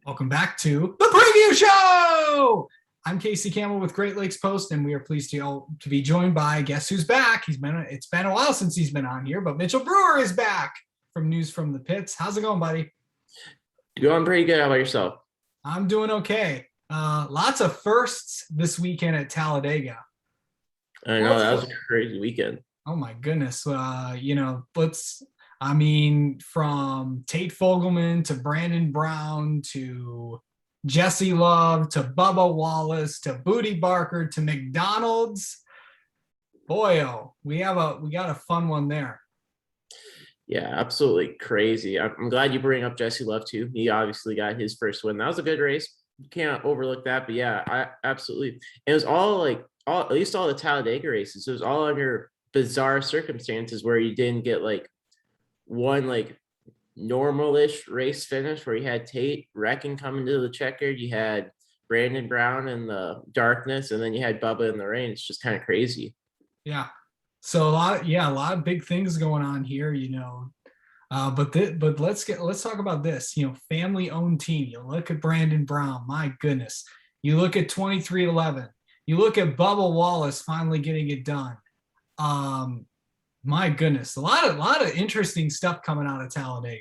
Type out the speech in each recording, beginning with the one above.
Welcome back to the preview show. I'm Casey Campbell with Great Lakes Post, and we are pleased to be joined by guess who's back. It's been a while since he's been on here, but Mitchell Brewer is back from News from the Pits. How's it going, buddy? Going pretty good. How about yourself? I'm doing okay. Lots of firsts this weekend at Talladega. I know that was a crazy weekend. Oh my goodness. From Tate Fogelman to Brandon Brown to Jesse Love to Bubba Wallace to Booty Barker to McDonald's. Boy, we got a fun one there. Yeah, absolutely crazy. I'm glad you bring up Jesse Love too. He obviously got his first win. That was a good race. You can't overlook that. But yeah, I absolutely. It was all at least all the Talladega races. It was all under bizarre circumstances where you didn't get one normal-ish race finish where you had Tate wrecking coming to the checkered. You had Brandon Brown in the darkness, and then you had Bubba in the rain. It's just kind of crazy. Yeah. So a lot of big things going on here, but let's talk about this, family owned team. You look at Brandon Brown, my goodness. You look at 2311. You look at Bubba Wallace finally getting it done. My goodness, a lot of interesting stuff coming out of Talladega.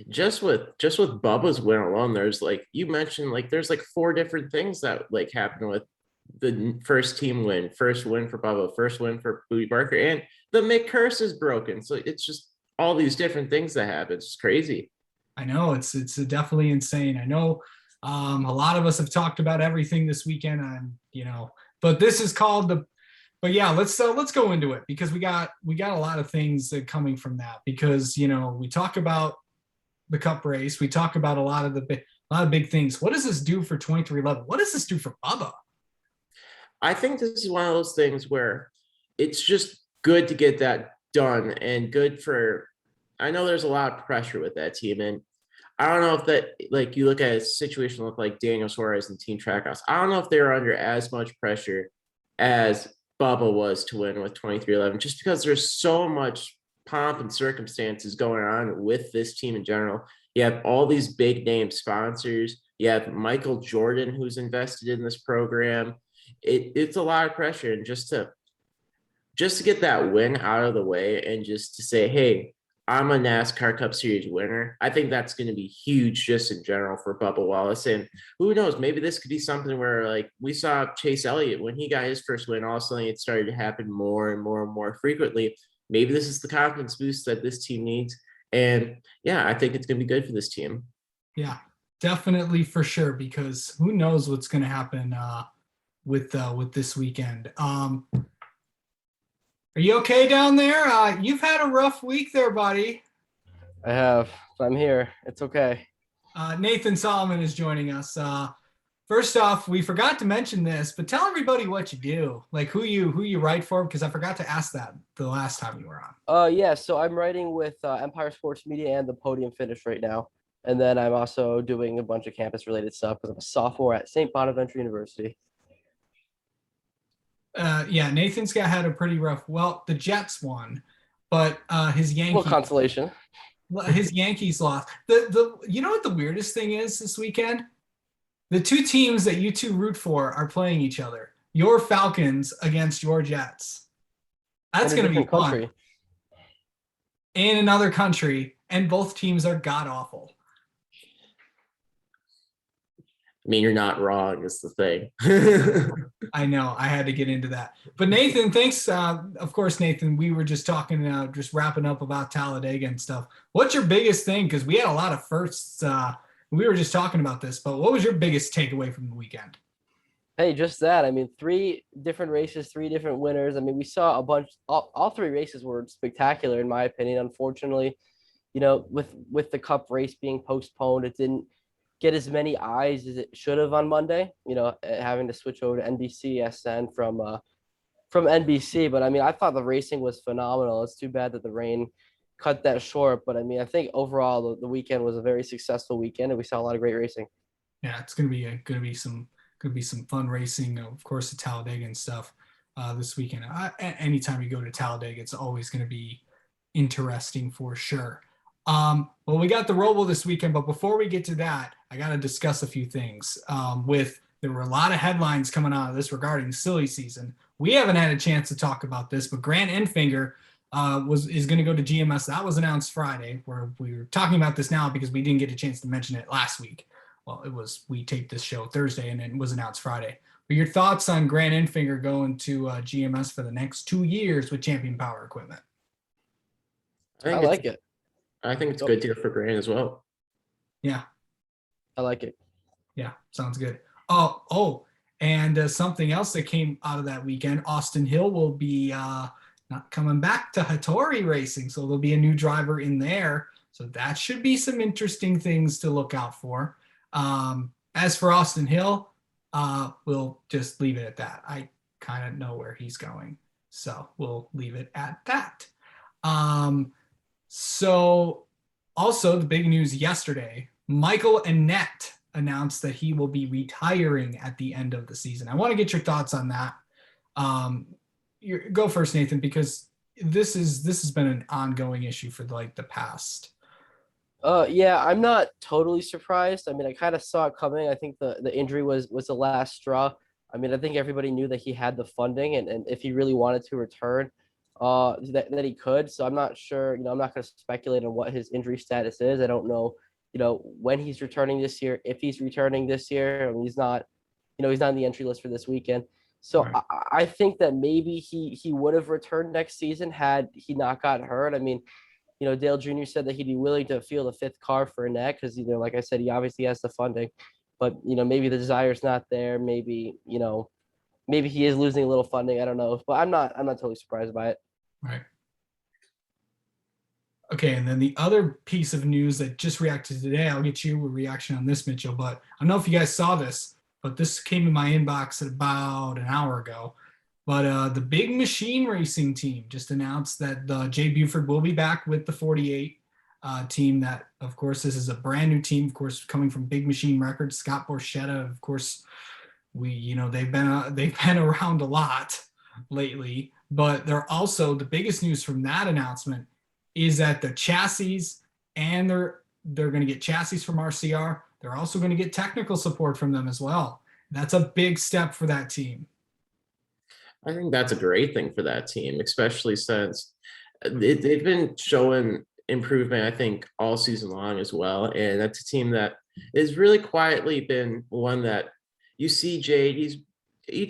Just with Bubba's win alone, there's you mentioned, there's four different things that happened with the first team win, first win for Bubba, first win for Booty Barker, and the Mick curse is broken. So it's just all these different things that happen. It's crazy. I know it's definitely insane. I know a lot of us have talked about everything this weekend, and but this is called the. But yeah, let's go into it because we got a lot of things that coming from that because we talk about the Cup race, we talk about a lot of big things. What does this do for 2311? What does this do for Bubba? I think this is one of those things where it's just good to get that done and good for. I know there's a lot of pressure with that team, and I don't know if that you look at a situation like Daniel Suarez and Team Trackhouse. I don't know if they're under as much pressure as Bubba was to win with 2311, just because there's so much pomp and circumstances going on with this team in general. You have all these big name sponsors. You have Michael Jordan, who's invested in this program. It's a lot of pressure, and just to get that win out of the way and just to say, hey, I'm a NASCAR Cup Series winner. I think that's going to be huge just in general for Bubba Wallace. And who knows, maybe this could be something where we saw Chase Elliott when he got his first win, all of a sudden it started to happen more and more and more frequently. Maybe this is the confidence boost that this team needs. And yeah, I think it's going to be good for this team. Yeah, definitely for sure, because who knows what's going to happen with this weekend. Are you okay down there? You've had a rough week there, buddy. I have. I'm here. It's okay. Nathan Solomon is joining us. First off, we forgot to mention this, but tell everybody what you do, like who you write for, because I forgot to ask that the last time you were on. Yeah. So I'm writing with Empire Sports Media and the Podium Finish right now, and then I'm also doing a bunch of campus-related stuff because I'm a sophomore at St. Bonaventure University. Yeah, Nathan's had a pretty rough. Well, the Jets won, but his Yankees. Well, consolation. His Yankees lost. You know what the weirdest thing is this weekend? The two teams that you two root for are playing each other. Your Falcons against your Jets. That's going to be fun. In another country, and both teams are god awful. I mean, you're not wrong is the thing. I know. I had to get into that. But Nathan, thanks. Of course, Nathan, we were just talking, just wrapping up about Talladega and stuff. What's your biggest thing? Because we had a lot of firsts. We were just talking about this, but what was your biggest takeaway from the weekend? Hey, just that. I mean, 3 different races, 3 different winners. I mean, we saw a bunch. All 3 races were spectacular, in my opinion. Unfortunately, with the Cup race being postponed, it didn't get as many eyes as it should have on Monday, having to switch over to NBC from NBC. But I mean, I thought the racing was phenomenal. It's too bad that the rain cut that short. But I mean, I think overall the weekend was a very successful weekend, and we saw a lot of great racing. Yeah, it's gonna be some fun racing, of course, the Talladega and stuff this weekend. Anytime you go to Talladega, it's always going to be interesting for sure. Well, we got the Roval this weekend, but before we get to that, I got to discuss a few things. There were a lot of headlines coming out of this regarding silly season. We haven't had a chance to talk about this, but Grant Enfinger is going to go to GMS. That was announced Friday. We're talking about this now because we didn't get a chance to mention it last week. Well, we taped this show Thursday and it was announced Friday. But your thoughts on Grant Enfinger going to GMS for the next 2 years with Champion Power Equipment? I like it. I think it's a good deal for Grant as well. Yeah. I like it. Yeah, sounds good. And something else that came out of that weekend, Austin Hill will be not coming back to Hattori Racing, so there'll be a new driver in there. So that should be some interesting things to look out for. As for Austin Hill, we'll just leave it at that. I kind of know where he's going, so we'll leave it at that. So also the big news yesterday, Michael Annett announced that he will be retiring at the end of the season. I want to get your thoughts on that. Go first, Nathan, because this has been an ongoing issue for the past. Yeah, I'm not totally surprised. I mean, I kind of saw it coming. I think the injury was the last straw. I mean, I think everybody knew that he had the funding and if he really wanted to return, that he could. So I'm not sure, I'm not going to speculate on what his injury status is. I don't know, when he's returning this year, if he's returning this year. I mean, he's not on the entry list for this weekend. So Right. I think that maybe he would have returned next season had he not got hurt. I mean, Dale Jr. said that he'd be willing to field a fifth car for Annett because, like I said, he obviously has the funding, but, maybe the desire's not there. Maybe, maybe he is losing a little funding. I don't know, but I'm not totally surprised by it. Right. Okay, and then the other piece of news that just reacted today, I'll get you a reaction on this, Mitchell, but I don't know if you guys saw this, but this came in my inbox about an hour ago. But the Big Machine Racing team just announced that Jay Buford will be back with the 48 team. That, of course, this is a brand new team, of course, coming from Big Machine Records. Scott Borchetta, of course, they've been around a lot lately. But they're also, the biggest news from that announcement is that the chassis, and they're going to get chassis from RCR. They're also going to get technical support from them as well. That's a big step for that team. I think that's a great thing for that team, especially since they've been showing improvement, I think, all season long as well. And that's a team that has really quietly been one that you see Jade,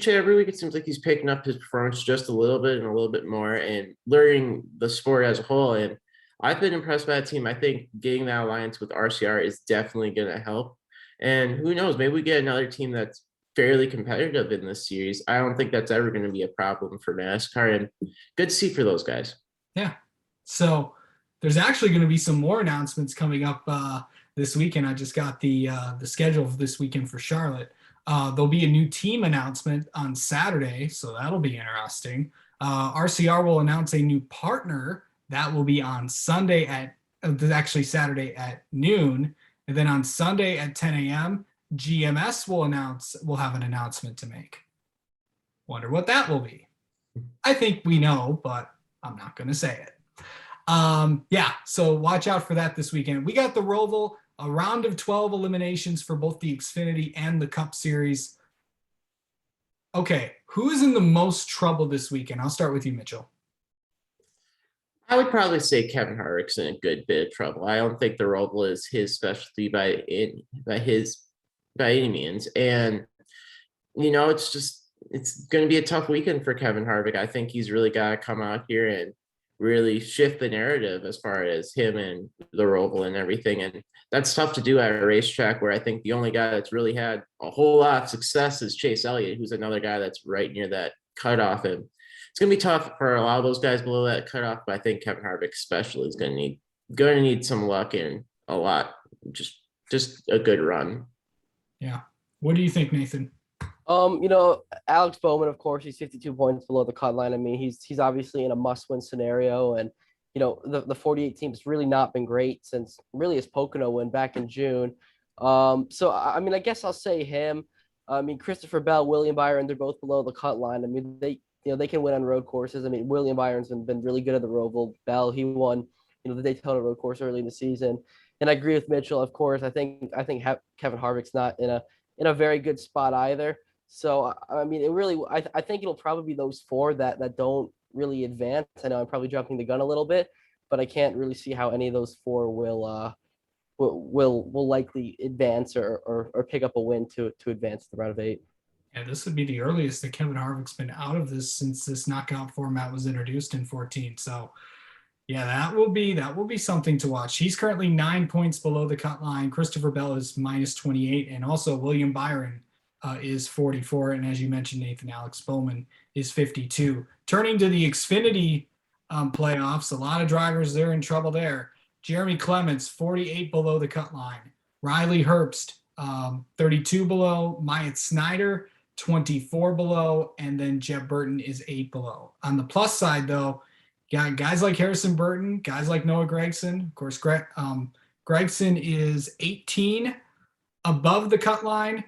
every week it seems like he's picking up his performance just a little bit and a little bit more and learning the sport as a whole. And I've been impressed by that team. I think getting that alliance with RCR is definitely going to help. And who knows, maybe we get another team that's fairly competitive in this series. I don't think that's ever going to be a problem for NASCAR, and good to see for those guys. Yeah. So there's actually going to be some more announcements coming up this weekend. I just got the schedule for this weekend for Charlotte. There'll be a new team announcement on Saturday, so that'll be interesting. RCR will announce a new partner that will be on Sunday Saturday at noon, and then on Sunday at 10 a.m. GMS will have an announcement to make. Wonder what that will be. I think we know, but I'm not going to say it. So watch out for that this weekend. We got the Roval, a round of 12 eliminations for both the Xfinity and the Cup Series. Okay, who is in the most trouble this weekend? I'll start with you, Mitchell. I would probably say Kevin Harvick's in a good bit of trouble. I don't think the Roval is his specialty by any means. And, it's going to be a tough weekend for Kevin Harvick. I think he's really got to come out here and really shift the narrative as far as him and the Roval and everything. And that's tough to do at a racetrack where I think the only guy that's really had a whole lot of success is Chase Elliott, who's another guy that's right near that cutoff. And it's going to be tough for a lot of those guys below that cutoff, but I think Kevin Harvick especially is going to need some luck and a lot, just a good run. Yeah. What do you think, Nathan? Alex Bowman, of course, he's 52 points below the cut line. I mean, he's obviously in a must-win scenario, and the 48 team's really not been great since really his Pocono win back in June. So I mean, I guess I'll say him. I mean, Christopher Bell, William Byron, they're both below the cut line. I mean, they can win on road courses. I mean, William Byron's been really good at the Roval. Bell, he won the Daytona road course early in the season. And I agree with Mitchell, of course. I think Kevin Harvick's not in a very good spot either. So I mean, I think it'll probably be those four that don't really advance. I know I'm probably jumping the gun a little bit, but I can't really see how any of those four will likely advance or pick up a win to advance the round of 8. Yeah, this would be the earliest that Kevin Harvick's been out of this since this knockout format was introduced in 14. So yeah, that will be something to watch. He's currently 9 points below the cut line. Christopher Bell is -28, and also William Byron is 44. And as you mentioned, Nathan, Alex Bowman is 52. Turning to the Xfinity playoffs, a lot of drivers they're in trouble there. Jeremy Clements, 48 below the cut line. Riley Herbst, 32 below. Myatt Snyder, 24 below, and then Jeb Burton is 8 below. On the plus side, though, got guys like Harrison Burton, guys like Noah Gragson. Of course, Gragson is 18 above the cut line,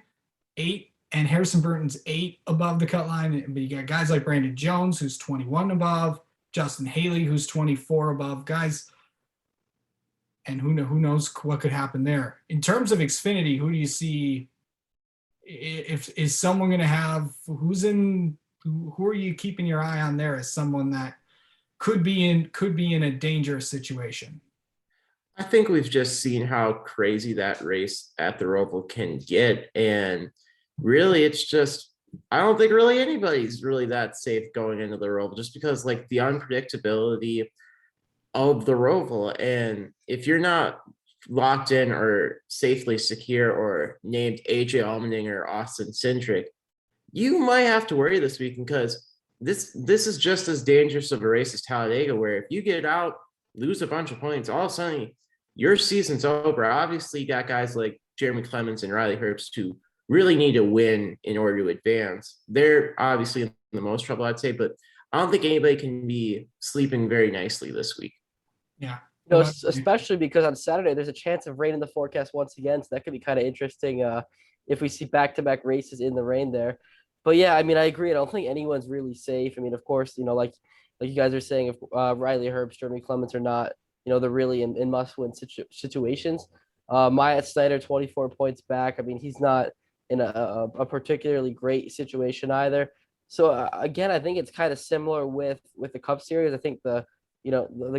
8, and Harrison Burton's 8 above the cut line. But you got guys like Brandon Jones, who's 21 above, Justin Haley, who's 24 above, guys. And who knows what could happen there. In terms of Xfinity, who do you see? If is someone going to have who are you keeping your eye on there as someone that could be in a dangerous situation? I think we've just seen how crazy that race at the Roval can get. And really, it's just, I don't think really anybody's really that safe going into the Roval, just because like the unpredictability of the Roval. And if you're not locked in or safely secure or named AJ Allmendinger or Austin Cindric, you might have to worry this weekend, because this is just as dangerous of a race as Talladega, where if you get out, lose a bunch of points, all of a sudden your season's over. Obviously, you got guys like Jeremy Clements and Riley Herbst who really need to win in order to advance. They're obviously in the most trouble, I'd say, but I don't think anybody can be sleeping very nicely this week. Yeah. Especially because on Saturday there's a chance of rain in the forecast once again, so that could be kind of interesting if we see back-to-back races in the rain there. But yeah, I mean, I agree. I don't think anyone's really safe. I mean, of course, like you guys are saying, if Riley Herbst, Jeremy Clements are not, they're really in must-win situations. Myatt Snyder, 24 points back. I mean, he's not in a particularly great situation either. So again, I think it's kind of similar with the Cup Series. I think the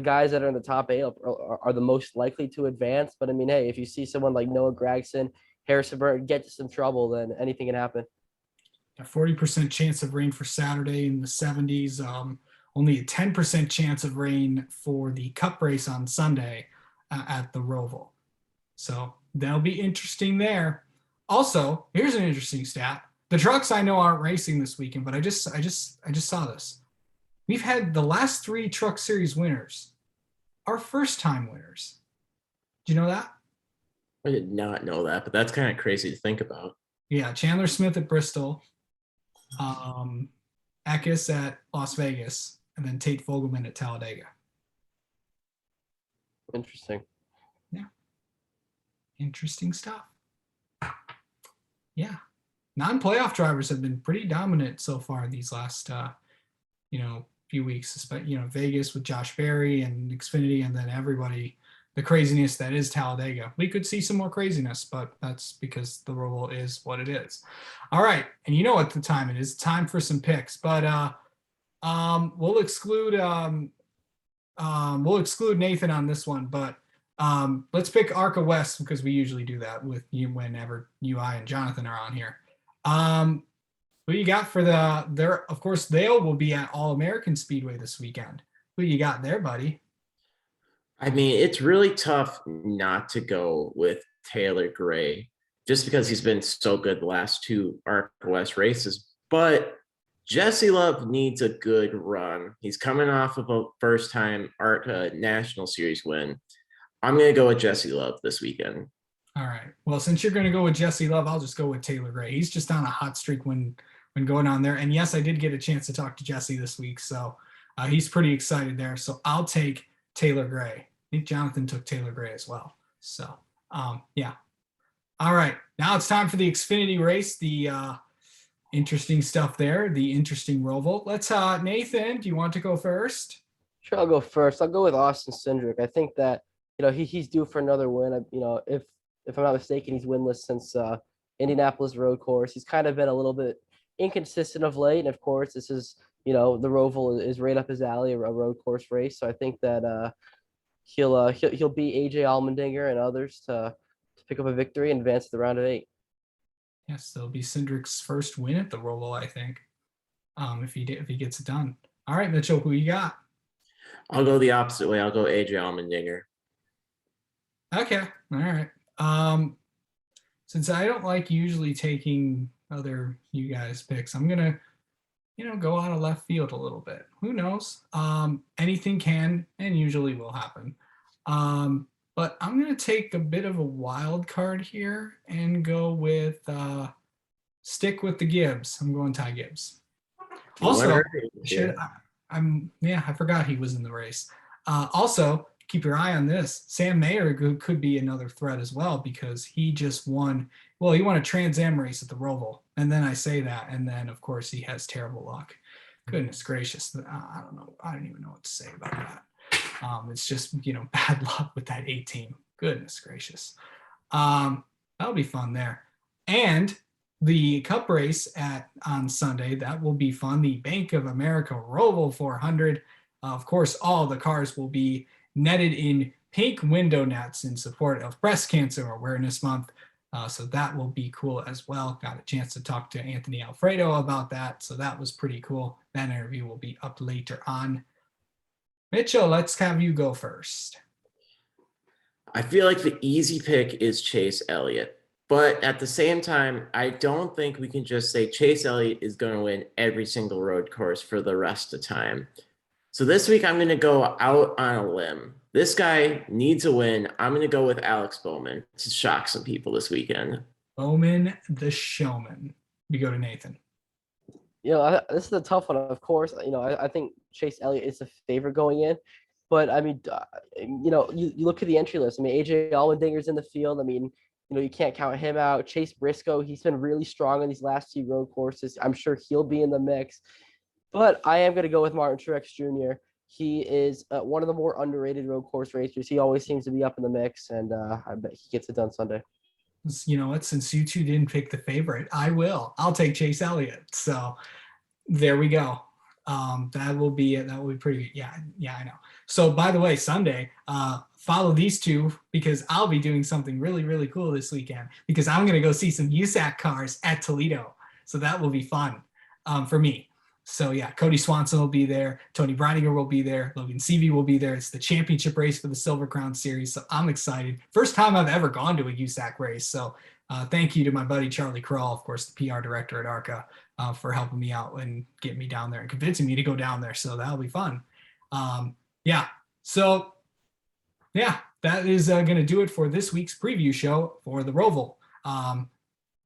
guys that are in the top 8 are the most likely to advance. But I mean, hey, if you see someone like Noah Gragson, Harrison Burton get to some trouble, then anything can happen. A 40% chance of rain for Saturday in the 70s. Only a 10% chance of rain for the Cup race on Sunday at the Roval. So that'll be interesting there. Also, here's an interesting stat. The trucks I know aren't racing this weekend, but I just saw this. We've had the last 3 Truck Series winners are first-time winners. Do you know that? I did not know that, but that's kind of crazy to think about. Yeah, Chandler Smith at Bristol, Eckes at Las Vegas, and then Tate Fogelman at Talladega. Interesting. Yeah. Interesting stuff. Yeah. Non-playoff drivers have been pretty dominant so far these last few weeks, especially Vegas with Josh Berry and Xfinity, and then everybody, the craziness that is Talladega. We could see some more craziness, but that's because the Roval is what it is. All right, and you know what the time it is. Time for some picks, but we'll exclude Nathan on this one, but let's pick ARCA West, because we usually do that with you whenever I and Jonathan are on here. Who you got for of course, they will be at All-American Speedway this weekend. Who you got there, buddy? I mean, it's really tough not to go with Taylor Gray, just because he's been so good the last 2 ARCA West races. But Jesse Love needs a good run. He's coming off of a first-time ARCA National Series win. I'm going to go with Jesse Love this weekend. All right. Well, since you're going to go with Jesse Love, I'll just go with Taylor Gray. He's just on a hot streak when going on there. And yes, I did get a chance to talk to Jesse this week, so he's pretty excited there. So I'll take Taylor Gray. I think Jonathan took Taylor Gray as well. So yeah. All right. Now it's time for the Xfinity race. The interesting stuff there. The interesting Roval. Let's Nathan, do you want to go first? Sure, I'll go first. I'll go with Austin Cindric. I think that he's due for another win. If I'm not mistaken, he's winless since Indianapolis road course. He's kind of been a little bit inconsistent of late, and of course, this is the Roval is right up his alley, a road course race. So I think that he'll beat AJ Allmendinger and others to pick up a victory and advance to the round of 8. Yes, that'll be Cindric's first win at the Roval, I think. If he gets it done. All right, Mitchell, who you got? I'll go the opposite way. I'll go AJ Allmendinger. Okay, all right. Since I don't like usually taking other you guys picks, I'm gonna go out of left field a little bit. Who knows? Anything can and usually will happen. But I'm gonna take a bit of a wild card here and go with stick with the Gibbs. I'm going Ty Gibbs. Also, I forgot he was in the race. Also, keep your eye on this. Sam Mayer could be another threat as well because he just won. Well, he won a Trans Am race at the Roval, and then I say that, and then of course he has terrible luck. Goodness gracious, I don't know. I don't even know what to say about that. It's just bad luck with that 18. Goodness gracious. That'll be fun there, and the Cup race on Sunday, that will be fun. The Bank of America Roval 400. Of course, all the cars will be netted in pink window nets in support of Breast Cancer Awareness Month. So that will be cool as well. Got a chance to talk to Anthony Alfredo about that. So that was pretty cool. That interview will be up later on. Mitchell, let's have you go first. I feel like the easy pick is Chase Elliott. But at the same time, I don't think we can just say Chase Elliott is going to win every single road course for the rest of the time. So this week, I'm going to go out on a limb. This guy needs a win. I'm going to go with Alex Bowman to shock some people this weekend. Bowman, the showman. We go to Nathan. This is a tough one. Of course, I think Chase Elliott is the favorite going in. But, I mean, you look at the entry list. I mean, AJ Allmendinger's in the field. I mean, you can't count him out. Chase Briscoe, he's been really strong in these last 2 road courses. I'm sure he'll be in the mix. But I am going to go with Martin Truex Jr. He is one of the more underrated road course racers. He always seems to be up in the mix, and I bet he gets it done Sunday. You know what? Since you two didn't pick the favorite, I will. I'll take Chase Elliott. So there we go. That will be it. That will be pretty good. Yeah, I know. So by the way, Sunday, follow these two because I'll be doing something really, really cool this weekend because I'm going to go see some USAC cars at Toledo. So that will be fun for me. So yeah, Cody Swanson will be there. Tony Breininger will be there. Logan Seavey will be there. It's the championship race for the Silver Crown Series. So I'm excited. First time I've ever gone to a USAC race. So thank you to my buddy Charlie Krull, of course, the PR director at ARCA, for helping me out and getting me down there and convincing me to go down there. So that'll be fun. So that is going to do it for this week's preview show for the Roval.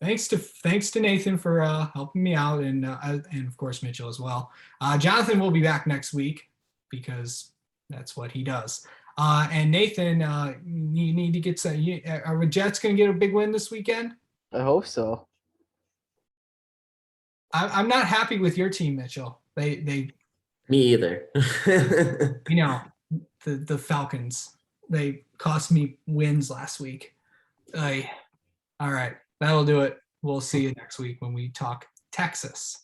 Thanks to Nathan for helping me out and of course Mitchell as well. Jonathan will be back next week because that's what he does. And Nathan, you need to get some. Are the Jets going to get a big win this weekend? I hope so. I'm not happy with your team, Mitchell. They Me either. The Falcons. They cost me wins last week. All right. That'll do it. We'll see you next week when we talk Texas.